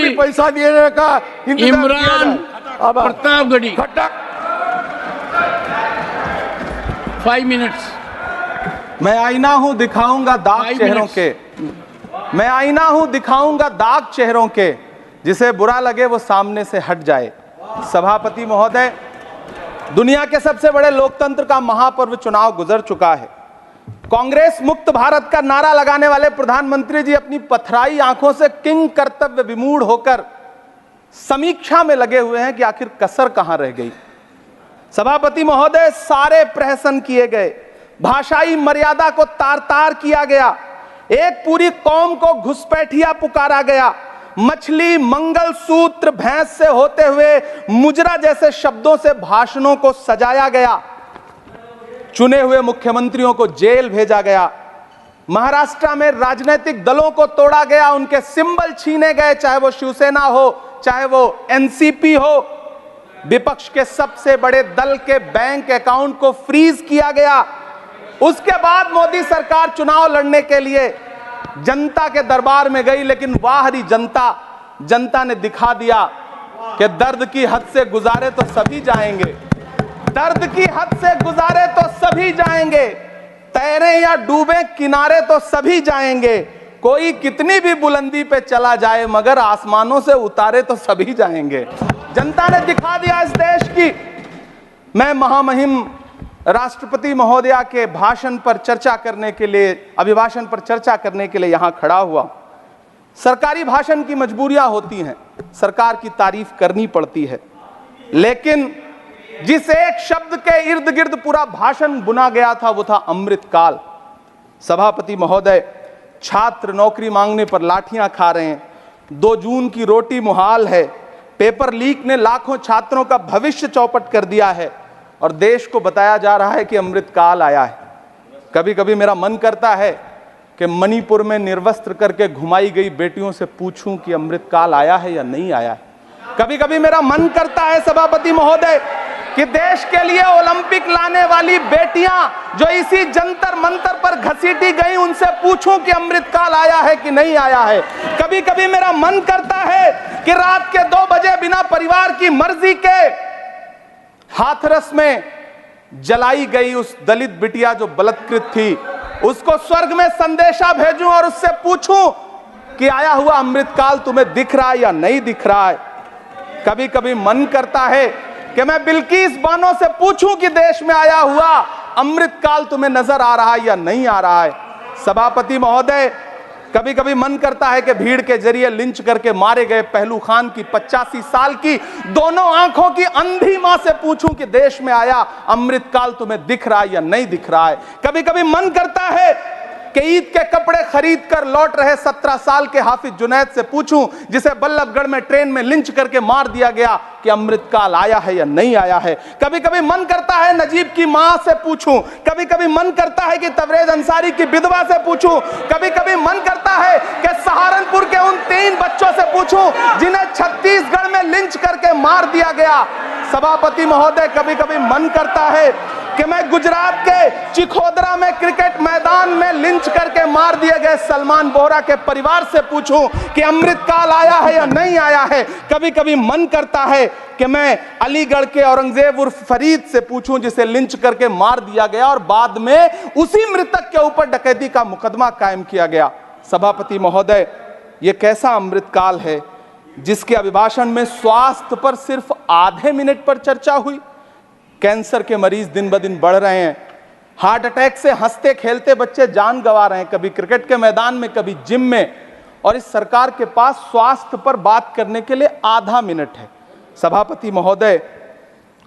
भी पैसा देने का इमरान प्रतापगढ़ी 5 मिनट्स। मैं आईना हूं दिखाऊंगा दाग चेहरों के, मैं आईना हूं दिखाऊंगा दाग चेहरों के, जिसे बुरा लगे वो सामने से हट जाए। सभापति महोदय, दुनिया के सबसे बड़े लोकतंत्र का महापर्व चुनाव गुजर चुका है। कांग्रेस मुक्त भारत का नारा लगाने वाले प्रधानमंत्री जी अपनी पथराई आंखों से किंग कर्तव्य विमूढ़ होकर समीक्षा में लगे हुए हैं कि आखिर कसर कहां रह गई। सभापति महोदय, सारे प्रहसन किए गए, भाषाई मर्यादा को तार तार किया गया, एक पूरी कौम को घुसपैठिया पुकारा गया, मछली मंगल सूत्र भैंस से होते हुए मुजरा जैसे शब्दों से भाषणों को सजाया गया, चुने हुए मुख्यमंत्रियों को जेल भेजा गया, महाराष्ट्र में राजनीतिक दलों को तोड़ा गया, उनके सिंबल छीने गए, चाहे वो शिवसेना हो चाहे वो एनसीपी हो, विपक्ष के सबसे बड़े दल के बैंक अकाउंट को फ्रीज किया गया। उसके बाद मोदी सरकार चुनाव लड़ने के लिए जनता के दरबार में गई, लेकिन बाहरी जनता ने दिखा दिया कि दर्द की हद से गुजारे तो सभी जाएंगे, दर्द की हद से गुजारे तो सभी जाएंगे, तैरे या डूबे किनारे तो सभी जाएंगे, कोई कितनी भी बुलंदी पे चला जाए मगर आसमानों से उतारे तो सभी जाएंगे। जनता ने दिखा दिया इस देश की। मैं महामहिम राष्ट्रपति महोदया के भाषण पर चर्चा करने के लिए, अभिभाषण पर चर्चा करने के लिए यहां खड़ा हुआ। सरकारी भाषण की मजबूरियां होती हैं, सरकार की तारीफ करनी पड़ती है, लेकिन जिस एक शब्द के इर्द गिर्द पूरा भाषण बुना गया था वो था अमृतकाल। सभापति महोदय, छात्र नौकरी मांगने पर लाठियां खा रहे हैं, 2 जून की रोटी मुहाल है, पेपर लीक ने लाखों छात्रों का भविष्य चौपट कर दिया है और देश को बताया जा रहा है कि अमृतकाल आया है। कभी कभी मेरा मन करता है कि मणिपुर में निर्वस्त्र करके घुमाई गई बेटियों से पूछूं कि अमृतकाल आया है या नहीं आया है। कभी कभी मेरा मन करता है सभापति महोदय कि देश के लिए ओलंपिक लाने वाली बेटियां जो इसी जंतर मंतर पर घसीटी गई, उनसे पूछूं कि अमृतकाल आया है कि नहीं आया है। कभी कभी मेरा मन करता है कि रात के 2 बजे बिना परिवार की मर्जी के हाथरस में जलाई गई उस दलित बिटिया जो बलात्कृत थी, उसको स्वर्ग में संदेशा भेजूं और उससे पूछूं कि आया हुआ अमृतकाल तुम्हें दिख रहा है या नहीं दिख रहा है। कभी कभी मन करता है कि मैं बिल्किस बानो से पूछूं कि देश में आया हुआ अमृतकाल तुम्हें नजर आ रहा है या नहीं आ रहा है। सभापति महोदय, कभी कभी मन करता है कि भीड़ के जरिए लिंच करके मारे गए पहलू खान की 85 साल की दोनों आंखों की अंधी मां से पूछूं कि देश में आया अमृतकाल तुम्हें दिख रहा है या नहीं दिख रहा है। कभी कभी मन करता है कि ईद के कपड़े खरीद कर लौट रहे 17 साल के हाफिज जुनैद से पूछूं, जिसे बल्लभगढ़ में ट्रेन में लिंच करके मार दिया गया, कि अमृतकाल आया है या नहीं आया है। कभी कभी मन करता है नजीब की मां से पूछूं, कभी कभी मन करता है कि तबरेज अंसारी की विधवा से पूछूं, कभी कभी मन करता है कि सहारनपुर के उन 3 बच्चों से पूछूं जिन्हें छत्तीसगढ़ में लिंच करके मार दिया गया। सभापति महोदय, कभी कभी मन करता है कि मैं गुजरात के चिखोदरा में क्रिकेट मैदान में लिंच करके मार दिए गए सलमान बोहरा के परिवार से पूछूं कि अमृतकाल आया है या नहीं आया है। कभी कभी मन करता है कि मैं अलीगढ़ के औरंगजेब उर्फ फरीद से पूछूं, जिसे लिंच करके मार दिया गया और बाद में उसी मृतक के ऊपर डकैती का मुकदमा कायम किया गया। सभापति महोदय, यह कैसा अमृतकाल है जिसके अभिभाषण में स्वास्थ्य पर सिर्फ आधे मिनट पर चर्चा हुई। कैंसर के मरीज दिन ब दिन बढ़ रहे हैं, हार्ट अटैक से हंसते खेलते बच्चे जान गंवा रहे हैं, कभी क्रिकेट के मैदान में कभी जिम में, और इस सरकार के पास स्वास्थ्य पर बात करने के लिए आधा मिनट है। सभापति महोदय,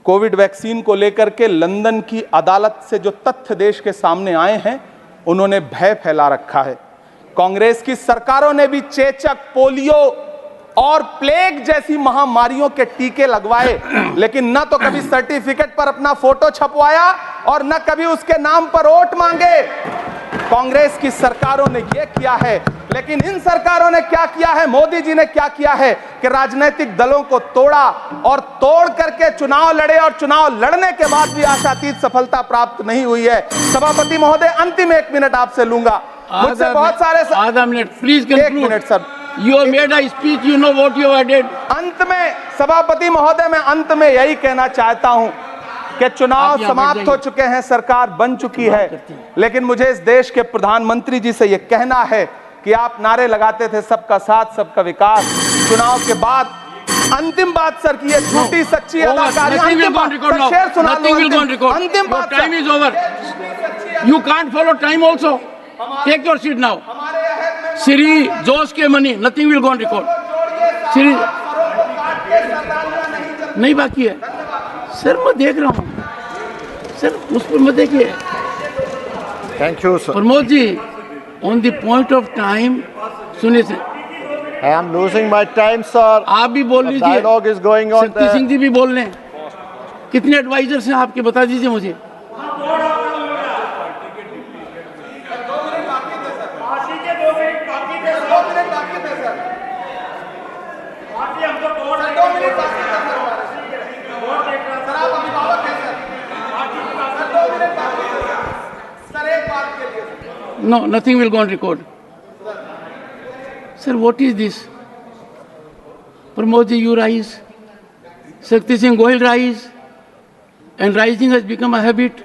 कोविड वैक्सीन को लेकर के लंदन की अदालत से जो तथ्य देश के सामने आए हैं, उन्होंने भय फैला रखा है। कांग्रेस की सरकारों ने भी चेचक, पोलियो और प्लेग जैसी महामारियों के टीके लगवाए, लेकिन न तो कभी सर्टिफिकेट पर अपना फोटो छपवाया और न कभी उसके नाम पर वोट मांगे। कांग्रेस की सरकारों ने यह किया है, लेकिन इन सरकारों ने क्या किया है, मोदी जी ने क्या किया है कि राजनीतिक दलों को तोड़ा और तोड़ करके चुनाव लड़े, और चुनाव लड़ने के बाद भी आशातीत सफलता प्राप्त नहीं हुई है। सभापति महोदय, अंतिम 1 मिनट आपसे लूंगा, मुझसे बहुत सारे आधा minute please, 1 minute sir. You have made a speech, you know what you have added. अंत में सभापति महोदय, मैं अंत में यही कहना चाहता हूं कि चुनाव आप यहाँ समाप्त बैठ हो जाइए। चुके हैं, सरकार बन चुकी है, लेकिन मुझे इस देश के प्रधानमंत्री जी से यह कहना है कि आप नारे लगाते थे सबका साथ सबका विकास। चुनाव के बाद अंतिम बात सर की ये झूठी सच्ची Over. अदाकारी, Nothing will अंतिम go on बात record सर, now. शेर सुना Nothing low, will go on record. अंतिम Your बात time sir. is over. You can't follow time also. Take your seat now. Sri Jose के money, nothing will go on record. Sri नहीं बाकी है sir, मैं देख रहा हूँ सर, उस पर मत देखिए। Thank you, sir. Pramod ji, on the point of time, सुनिए sir, I am losing my time, sir. आप भी बोल The लीजिए, dialogue is going on Shakti Singh there. जी भी बोल रहे हैं। कितने एडवाइजर्स हैं आपके, बता दीजिए मुझे। No, nothing will go on record. Sir, what is this? Pramod ji, you rise. Shakti Singh Goyal rise. And rising has become a habit.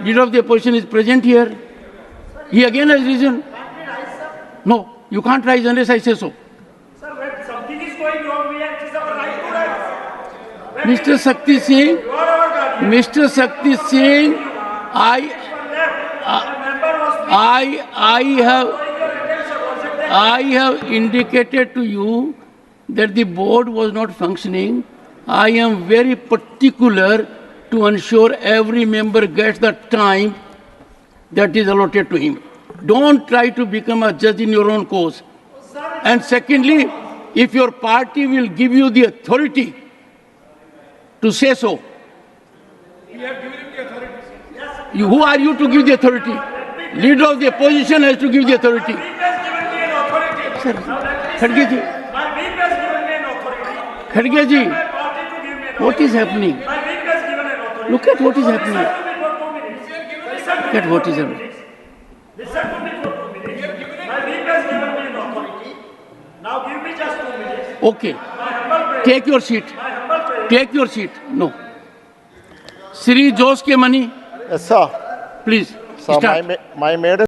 Leader of the opposition is present here. He again has risen. No, you can't rise unless I say so. Sir, when something is going wrong, we have, it is our right to rise. Mr. Shakti Singh, You are our guardian. Mr. Shakti Singh, Our member was I have indicated to you that the board was not functioning. I am very particular to ensure every member gets the time that is allotted to him. Don't try to become a judge in your own cause. And secondly, if your party will give you the authority to say so, who are you to give the authority? Leader of the opposition has to give the authority. Whip has given me an authority. Sir, Now let me Khadge say, ji, my whip has given me an authority. Khadge ji, My party to give me an what is authority. happening? My whip has given an authority. Look at what is happening. Listen to me for 2 minutes. Look at what is happening. Listen to me for 2 minutes. My whip has given me an authority. Now give me just 2 minutes. Okay, My humble prayer. take your seat. My humble prayer. Take your seat. No. Sri Jose के money, Yes, sir. please Sir, start. my maid